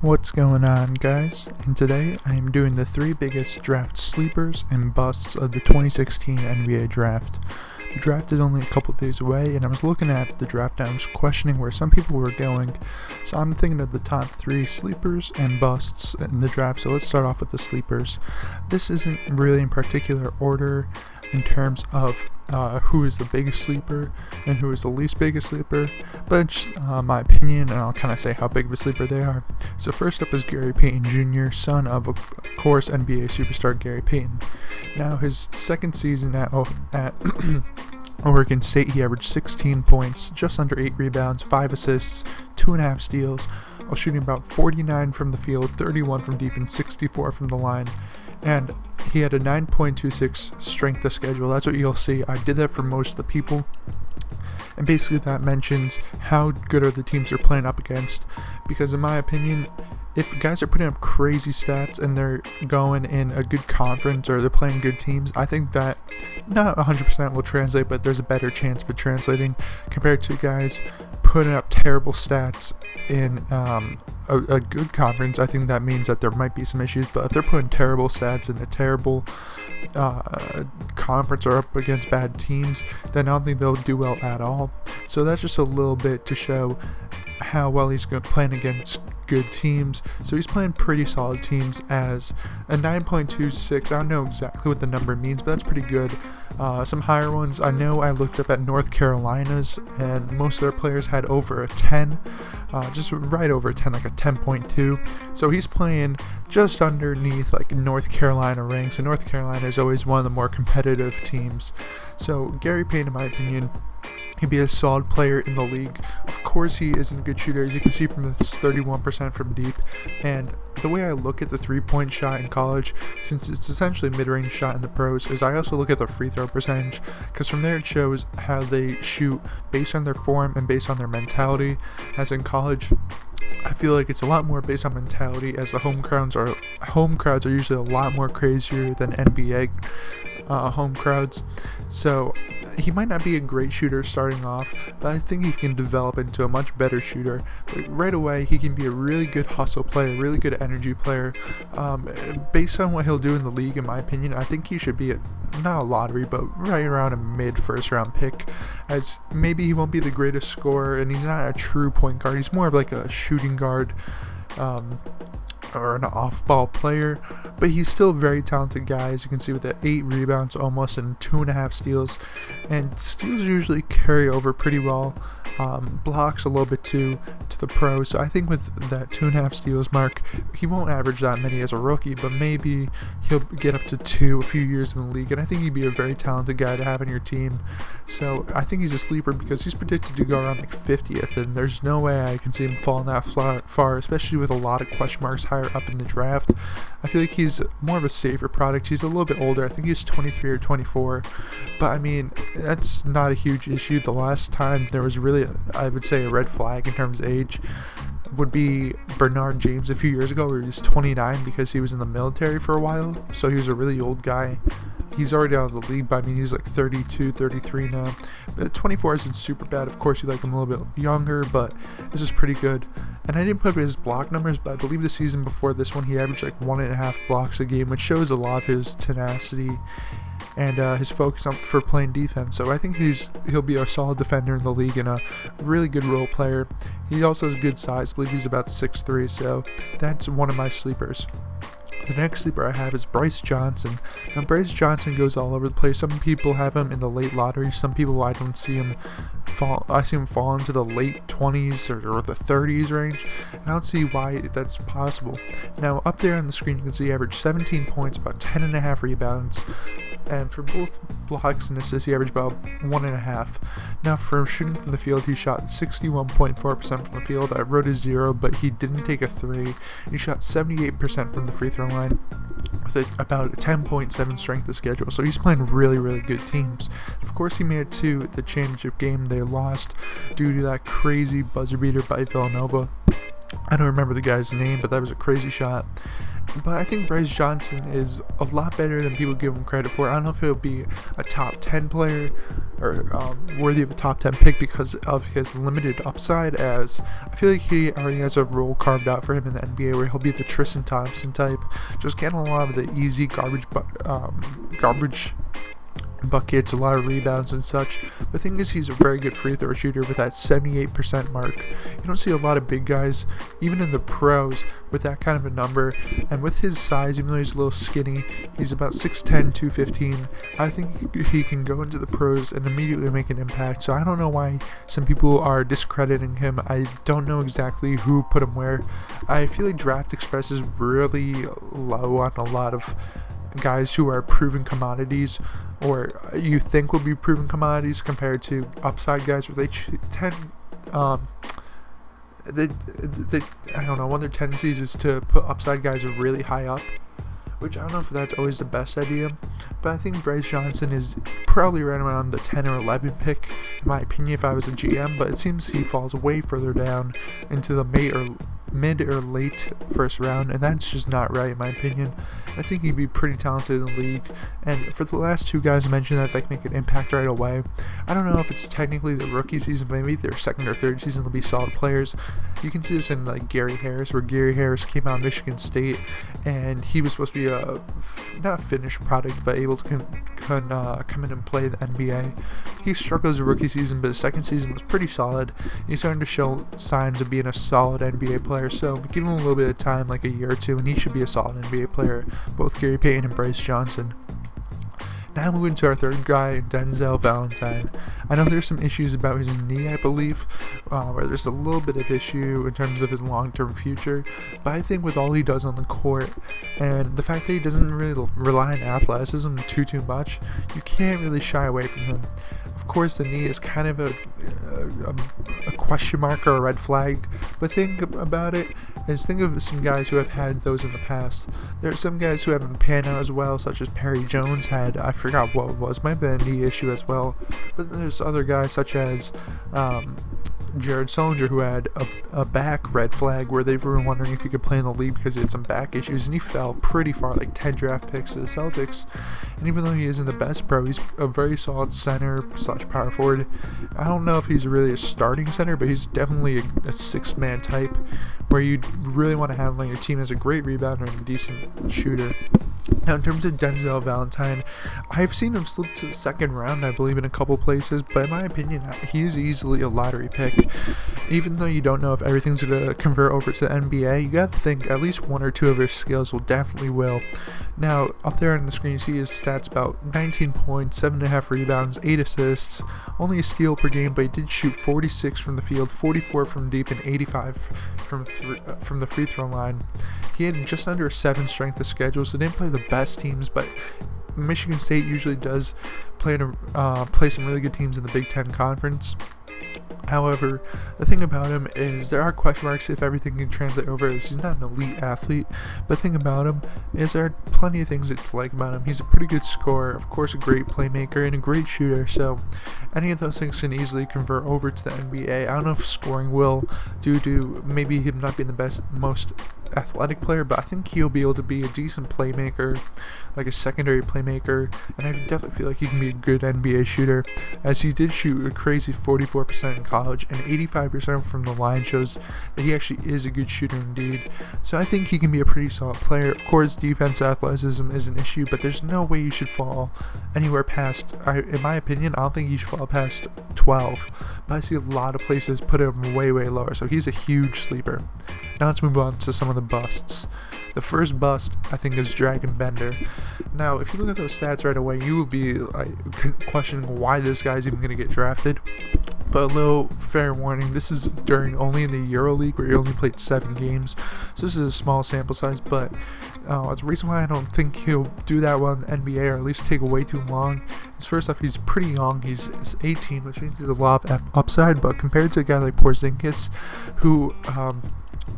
What's going on, guys? And today I am doing the 3 biggest draft sleepers and busts of the 2016 NBA draft. The draft is only a couple days away, and I was looking at the draft and I was questioning where some people were going. So I'm thinking of the top 3 sleepers and busts in the draft. So let's start off with the sleepers. This isn't really in particular order in terms of who is the biggest sleeper and who is the least biggest sleeper, but it's my opinion, and I'll kind of say how big of a sleeper they are. So first up is Gary Payton Jr., son of course, NBA superstar Gary Payton. Now, his second season at Oregon State, he averaged 16 points, just under 8 rebounds, 5 assists, 2.5 steals, while shooting about 49 from the field, 31 from deep, and 64 from the line. And he had a 9.26 strength of schedule. That's what you'll see. I did that for most of the people. And basically that mentions how good are the teams they're playing up against. Because in my opinion, if guys are putting up crazy stats and they're going in a good conference or they're playing good teams, I think that not 100% will translate, but there's a better chance of it translating compared to guys putting up terrible stats in a good conference. I think that means that there might be some issues, but if they're putting terrible stats in a terrible conference or up against bad teams, then I don't think they'll do well at all. So that's just a little bit to show how well he's playing against good teams. So he's playing pretty solid teams as a 9.26. I don't know exactly what the number means, but that's pretty good. Some higher ones, I know I looked up at North Carolina's, and most of their players had over a 10, just right over a 10, like a 10.2. So he's playing just underneath like North Carolina ranks, and North Carolina is always one of the more competitive teams. So Gary Payton, in my opinion, he'd be a solid player in the league. Of course, he isn't a good shooter, as you can see from this 31% from deep. And the way I look at the three-point shot in college, since it's essentially a mid-range shot in the pros, is I also look at the free throw percentage, because from there it shows how they shoot based on their form and based on their mentality. As in college, I feel like it's a lot more based on mentality, as the home crowds are usually a lot more crazier than NBA home crowds. So he might not be a great shooter starting off, but I think he can develop into a much better shooter. But right away, he can be a really good hustle player, really good energy player. Based on what he'll do in the league, in my opinion, I think he should be not a lottery, but right around a mid-first round pick, as maybe he won't be the greatest scorer, and he's not a true point guard. He's more of like a shooting guard, or an off-ball player, but he's still a very talented guy, as you can see with the 8 rebounds almost and 2.5 steals, and steals usually carry over pretty well. Blocks a little bit too to the pro, so I think with that 2.5 steals mark, he won't average that many as a rookie, but maybe he'll get up to 2 a few years in the league, and I think he'd be a very talented guy to have on your team. So I think he's a sleeper because he's predicted to go around like 50th, and there's no way I can see him falling that far, especially with a lot of question marks higher up in the draft. I feel like he's more of a safer product. He's a little bit older. I think he's 23 or 24, but I mean, that's not a huge issue. The last time there was really, I would say, a red flag in terms of age would be Bernard James a few years ago, where he was 29 because he was in the military for a while, so he was a really old guy. He's already out of the league, but I mean, he's like 32, 33 now. But 24 isn't super bad. Of course, you like him a little bit younger, but this is pretty good. And I didn't put his block numbers, but I believe the season before this one, he averaged like 1.5 blocks a game, which shows a lot of his tenacity and his focus for playing defense. So I think he'll be a solid defender in the league and a really good role player. He also has good size. I believe he's about 6'3", so that's one of my sleepers. The next sleeper I have is Bryce Johnson. Now, Bryce Johnson goes all over the place. Some people have him in the late lottery. Some people, I don't see him fall. I see him fall into the late 20s or the 30s range. And I don't see why that's possible. Now, up there on the screen, you can see he averaged 17 points, about 10.5 rebounds. And for both blocks and assists, he averaged about 1.5. Now, for shooting from the field, he shot 61.4% from the field. I wrote a 0, but he didn't take a 3. He shot 78% from the free throw line with about a 10.7 strength of schedule. So he's playing really, really good teams. Of course, he made it to the championship game. They lost due to that crazy buzzer beater by Villanova. I don't remember the guy's name, but that was a crazy shot. But I think Bryce Johnson is a lot better than people give him credit for. I don't know if he'll be a top 10 player or worthy of a top 10 pick because of his limited upside, as I feel like he already has a role carved out for him in the NBA where he'll be the Tristan Thompson type, just getting a lot of the easy garbage buckets, a lot of rebounds and such. The thing is, he's a very good free throw shooter with that 78% mark. You don't see a lot of big guys, even in the pros, with that kind of a number. And with his size, even though he's a little skinny, he's about 6'10", 215. I think he can go into the pros and immediately make an impact. So I don't know why some people are discrediting him. I don't know exactly who put him where. I feel like Draft Express is really low on a lot of guys who are proven commodities, or you think will be proven commodities, compared to upside guys where they tend I don't know, one of their tendencies is to put upside guys really high up, which I don't know if that's always the best idea. But I think Bryce Johnson is probably right around the 10 or 11 pick, in my opinion, if I was a GM, but it seems he falls way further down into the mid or late first round, and that's just not right in my opinion. I think he'd be pretty talented in the league, and for the last two guys I mentioned that like make an impact right away, I don't know if it's technically the rookie season, but maybe their second or third season they'll be solid players. You can see this in like Gary Harris, where Gary Harris came out of Michigan State, and he was supposed to be a not finished product, but able to come in and play the NBA. He struggled as a rookie season, but his second season was pretty solid. He's starting to show signs of being a solid NBA player, so give him a little bit of time, like a year or two, and he should be a solid NBA player, both Gary Payton and Bryce Johnson. Now moving to our third guy, Denzel Valentine. I know there's some issues about his knee, I believe, where there's a little bit of issue in terms of his long-term future, but I think with all he does on the court, and the fact that he doesn't really rely on athleticism too much, you can't really shy away from him. Of course, the knee is kind of a question mark or a red flag, but think about it is think of some guys who have had those in the past. There are some guys who haven't panned out as well, such as Perry Jones had, I forgot what it was, might have been a knee issue as well, but there's other guys such as Jared Sullinger, who had a back red flag where they were wondering if he could play in the league because he had some back issues, and he fell pretty far, like 10 draft picks to the Celtics. And even though he isn't the best pro, he's a very solid center / power forward. I don't know if he's really a starting center, but he's definitely a six-man type where you really want to have him on your team as a great rebounder and a decent shooter. Now, in terms of Denzel Valentine, I've seen him slip to the second round, I believe, in a couple places, but in my opinion, he's easily a lottery pick. Even though you don't know if everything's going to convert over to the NBA, you got to think at least one or two of his skills definitely will. Now, up there on the screen, you see his stats: about 19 points, 7.5 rebounds, 8 assists, only a steal per game, but he did shoot 46 from the field, 44 from deep, and 85 from the free throw line. He had just under a 7 strength of schedule, so didn't play the best teams, but Michigan State usually does play some really good teams in the Big Ten Conference. However, the thing about him is there are question marks if everything can translate over. He's not an elite athlete, but the thing about him is there are plenty of things to like about him. He's a pretty good scorer, of course a great playmaker, and a great shooter, so any of those things can easily convert over to the NBA. I don't know if scoring will, due to maybe him not being the most athletic player, but I think he'll be able to be a decent playmaker, like a secondary playmaker, and I definitely feel like he can be a good NBA shooter, as he did shoot a crazy 44% in college, and 85% from the line shows that he actually is a good shooter indeed. So I think he can be a pretty solid player. Of course, defense athleticism is an issue, but there's no way you should fall anywhere past, in my opinion, I don't think he should fall past 12, but I see a lot of places put him way lower, so he's a huge sleeper. Now let's move on to some of the busts. The first bust, I think, is Dragon Bender. Now, if you look at those stats right away, you will be questioning why this guy's even going to get drafted. But a little fair warning, this is only in the EuroLeague, where he only played 7 games. So this is a small sample size, but the reason why I don't think he'll do that well in the NBA, or at least take way too long, is first off, he's pretty young. He's 18, which means he's a lot of upside, but compared to a guy like Porzingis, who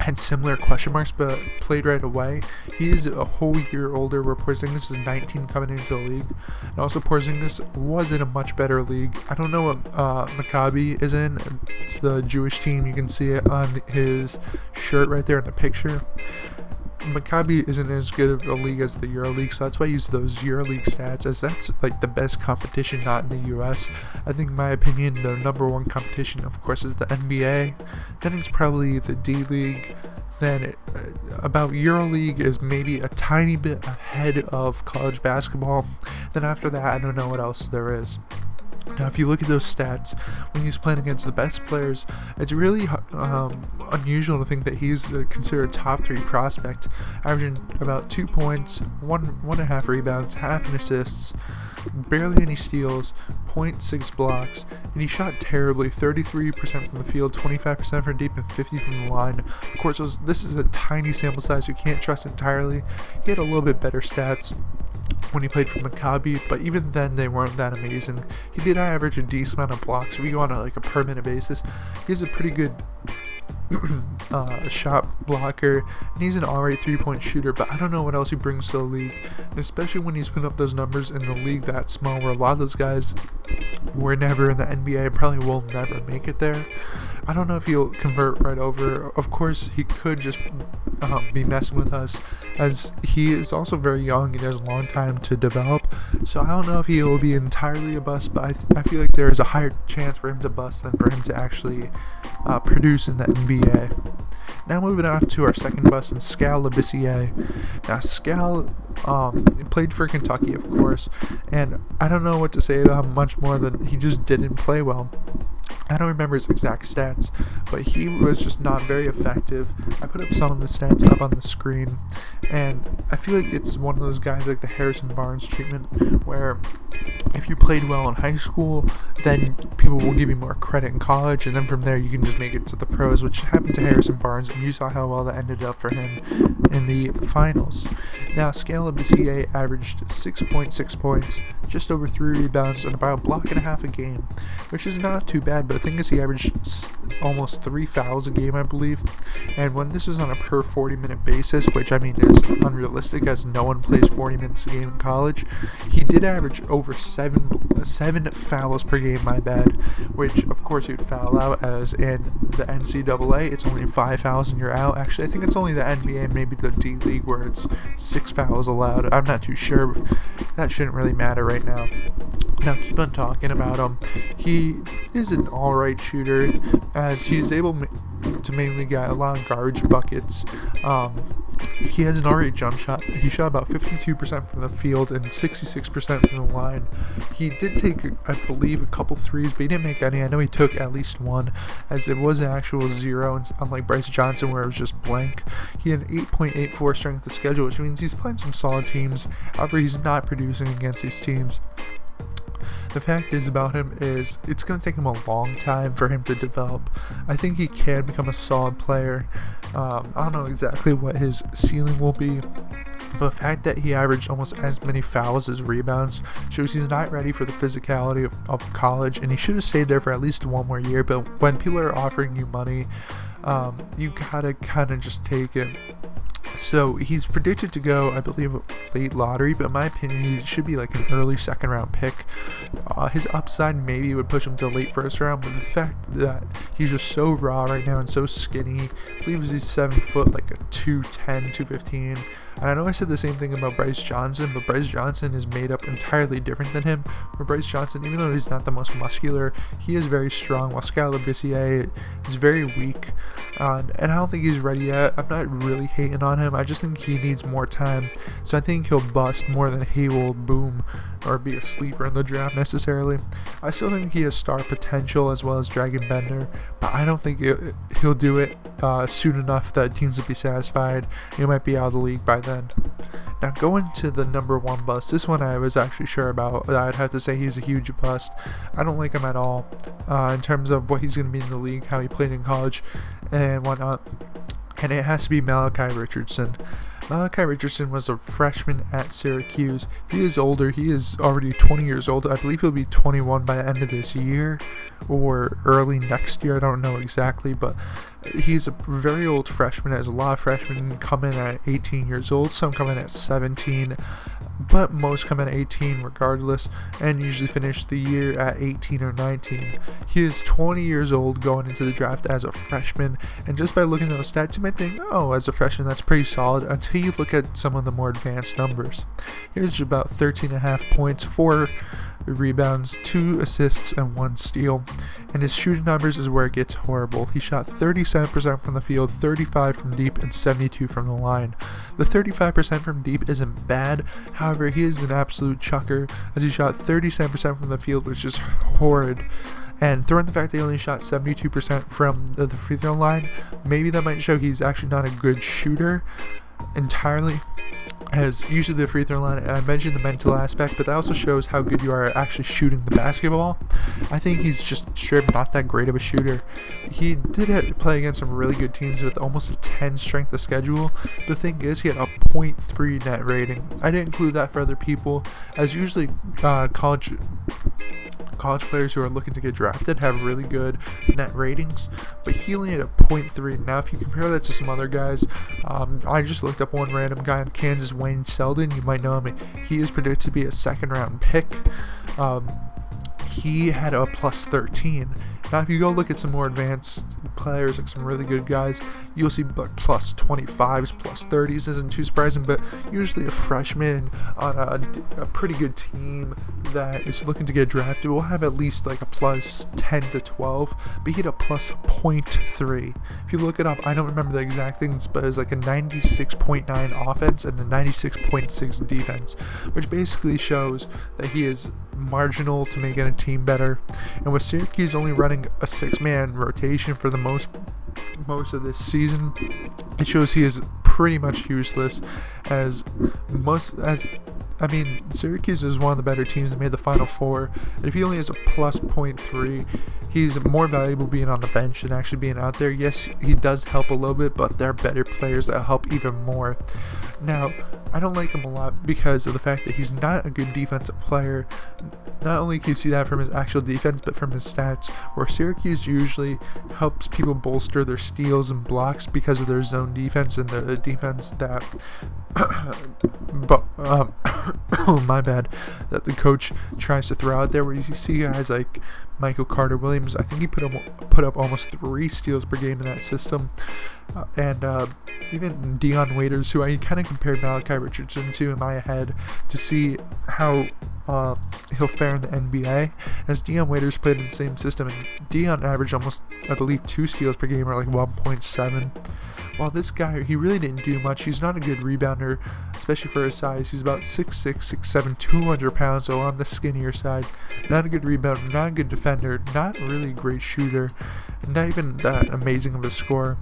had similar question marks but played right away. He is a whole year older, where Porzingis was 19 coming into the league. And also Porzingis was in a much better league. I don't know what Maccabi is in. It's the Jewish team. You can see it on his shirt right there in the picture. Maccabi isn't as good of a league as the EuroLeague, so that's why I use those EuroLeague stats, as that's like the best competition, not in the US. I think, in my opinion, the number one competition, of course, is the NBA. Then it's probably the D League. Then about EuroLeague is maybe a tiny bit ahead of college basketball. Then after that, I don't know what else there is. Now, if you look at those stats, when he's playing against the best players, it's really unusual to think that he's considered a top 3 prospect, averaging about 2 points, 1.5 rebounds, half an assists, barely any steals, 0.6 blocks, and he shot terribly, 33% from the field, 25% from deep, and 50 from the line. Of course, this is a tiny sample size, you can't trust entirely. He had a little bit better stats when he played for Maccabi, but even then they weren't that amazing. He did average a decent amount of blocks. If you go on a per minute basis, he's a pretty good shot blocker, and he's an alright 3-point shooter, but I don't know what else he brings to the league, and especially when he's putting up those numbers in the league that small, where a lot of those guys were never in the NBA and probably will never make it there. I don't know if he'll convert right over. Of course, he could just be messing with us, as he is also very young and has a long time to develop. So I don't know if he will be entirely a bust, but I feel like there is a higher chance for him to bust than for him to actually produce in the NBA. Now moving on to our second bust, in Skal Labissiere. Now Skal played for Kentucky, of course, and I don't know what to say about him much more than he just didn't play well. I don't remember his exact stats, but he was just not very effective. I put up some of the stats up on the screen, and I feel like it's one of those guys like the Harrison Barnes treatment, where if you played well in high school, then people will give you more credit in college, and then from there you can just make it to the pros, which happened to Harrison Barnes, and you saw how well that ended up for him in the finals. Now, Skal Labissiere averaged 6.6 points, just over 3 rebounds, and about a block and a half a game, which is not too bad, but the thing is he averaged almost 3 fouls a game, I believe, and when this is on a per 40-minute basis, which I mean is unrealistic as no one plays 40 minutes a game in college, he did average over 7 fouls per game, my bad, which of course you'd foul out, as in the NCAA it's only 5 fouls and you're out. Actually, I think it's only the NBA and maybe the D League where it's 6 fouls allowed. I'm not too sure. That shouldn't really matter right now. Now, keep on talking about him. He is an alright shooter, as he's able to mainly get a lot of garbage buckets. He has an alright jump shot. He shot about 52% from the field and 66% from the line. He did take, I believe, a couple threes, but he didn't make any. I know he took at least one, as it was an actual 0, unlike Bryce Johnson where it was just blank. He had an 8.84 strength of schedule, which means he's playing some solid teams. However, he's not producing against these teams. The fact is about him is it's going to take him a long time for him to develop. I think he can become a solid player. I don't know exactly what his ceiling will be, but the fact that he averaged almost as many fouls as rebounds shows he's not ready for the physicality of college, and he should have stayed there for at least one more year. But when people are offering you money, you gotta kind of just take it. So he's predicted to go, I believe, late lottery, but in my opinion, he should be like an early second round pick. His upside maybe would push him to late first round, but the fact that he's just so raw right now and so skinny, I believe he's 7 foot, like a 210, 215. And I know I said the same thing about Bryce Johnson, but Bryce Johnson is made up entirely different than him. Where Bryce Johnson, even though he's not the most muscular, he is very strong, while Skal Labissiere is very weak. And I don't think he's ready yet. I'm not really hating on him. I just think he needs more time. So I think he'll bust more than he will boom or be a sleeper in the draft necessarily. I still think he has star potential as well as Dragon Bender, but I don't think he'll do it soon enough that teams will be satisfied. He might be out of the league by then. Now, going to the number 1 bust, this one I was actually sure about. I'd have to say he's a huge bust. I don't like him at all in terms of what he's going to be in the league, how he played in college, and whatnot. And it has to be Malachi Richardson. Malachi Richardson was a freshman at Syracuse. He is older. He is already 20 years old. I believe he'll be 21 by the end of this year or early next year. I don't know exactly, but he's a very old freshman, as a lot of freshmen come in at 18 years old. Some come in at 17, but most come in at 18 regardless, and usually finish the year at 18 or 19. He is 20 years old going into the draft as a freshman, and just by looking at those stats, you might think, oh, as a freshman, that's pretty solid, until you look at some of the more advanced numbers. Here's about 13.5 points, 4 rebounds, 2 assists, and 1 steal. And his shooting numbers is where it gets horrible. He shot 37% from the field, 35% from deep, and 72% from the line. The 35% from deep isn't bad, however, he is an absolute chucker, as he shot 37% from the field, which is horrid. And throwing the fact that he only shot 72% from the free throw line, maybe that might show he's actually not a good shooter entirely, as usually the free throw line, I mentioned the mental aspect, but that also shows how good you are at actually shooting the basketball. I think he's just straight up not that great of a shooter. He did play against some really good teams with almost a 10 strength of schedule. The thing is, he had a 0.3 net rating. I didn't include that for other people, as usually college players who are looking to get drafted have really good net ratings, but he only had a 0.3. Now if you compare that to some other guys, I just looked up one random guy in Kansas, Wayne Selden. You might know him. He is predicted to be a second round pick. He had a plus 13. Now if you go look at some more advanced players, like some really good guys, you'll see like plus 25s, plus 30s. Isn't too surprising, but usually a freshman on a pretty good team that is looking to get drafted will have at least like a plus 10 to 12, but he had a plus 0.3. If you look it up, I don't remember the exact things, but it's like a 96.9 offense and a 96.6 defense, which basically shows that he is marginal to making a team better. And with Syracuse only running a 6-man rotation for the most of this season, it shows he is pretty much useless, Syracuse is one of the better teams that made the Final Four, and if he only has a plus 0.3, he's more valuable being on the bench than actually being out there. Yes, he does help a little bit, but there are better players that help even more. Now, I don't like him a lot because of the fact that he's not a good defensive player. Not only can you see that from his actual defense, but from his stats, where Syracuse usually helps people bolster their steals and blocks because of their zone defense and the defense that my bad, that the coach tries to throw out there, where you see guys like Michael Carter-Williams. I think he put up almost 3 steals per game in that system, and even Dion Waiters, who I kind of compared Malachi Richardson to in my head to see how he'll fare in the NBA, as Dion Waiters played in the same system, and Dion averaged almost, I believe, 2 steals per game, or like 1.7. While this guy, he really didn't do much. He's not a good rebounder, especially for his size. He's about 6'6", 6'7", 200 pounds, so on the skinnier side. Not a good rebounder, not a good defender, not really a great shooter, and not even that amazing of a scorer.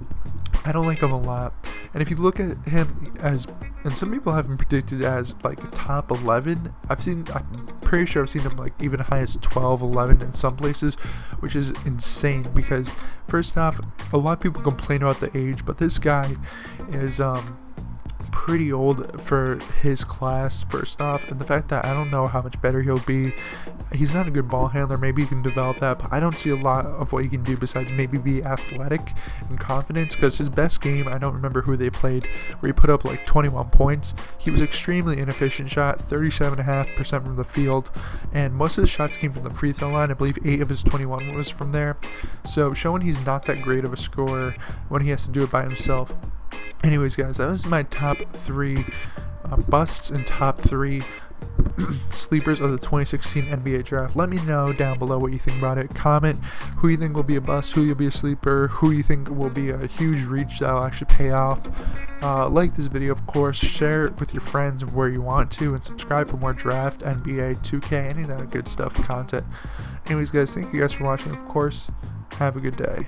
I don't like him a lot. And if you look at him as, and some people have him predicted as like a top 11, I'm pretty sure I've seen him like even high as 12, 11 in some places, which is insane because first off, a lot of people complain about the age, but this guy is pretty old for his class, first off, and the fact that I don't know how much better he'll be. He's not a good ball handler. Maybe he can develop that, but I don't see a lot of what he can do besides maybe be athletic and confident, because his best game, I don't remember who they played, where he put up like 21 points. He was extremely inefficient shot, 37.5% from the field, and most of his shots came from the free throw line. I believe 8 of his 21 was from there, so showing he's not that great of a scorer when he has to do it by himself. Anyways, guys, that was my top 3 busts and top 3 sleepers of the 2016 NBA draft. Let me know down below what you think about it. Comment who you think will be a bust, who you'll be a sleeper, who you think will be a huge reach that will actually pay off. Like this video, of course, share it with your friends where you want to, and subscribe for more draft, NBA, 2K, any of that good stuff content. Anyways, guys, thank you guys for watching. Of course, have a good day.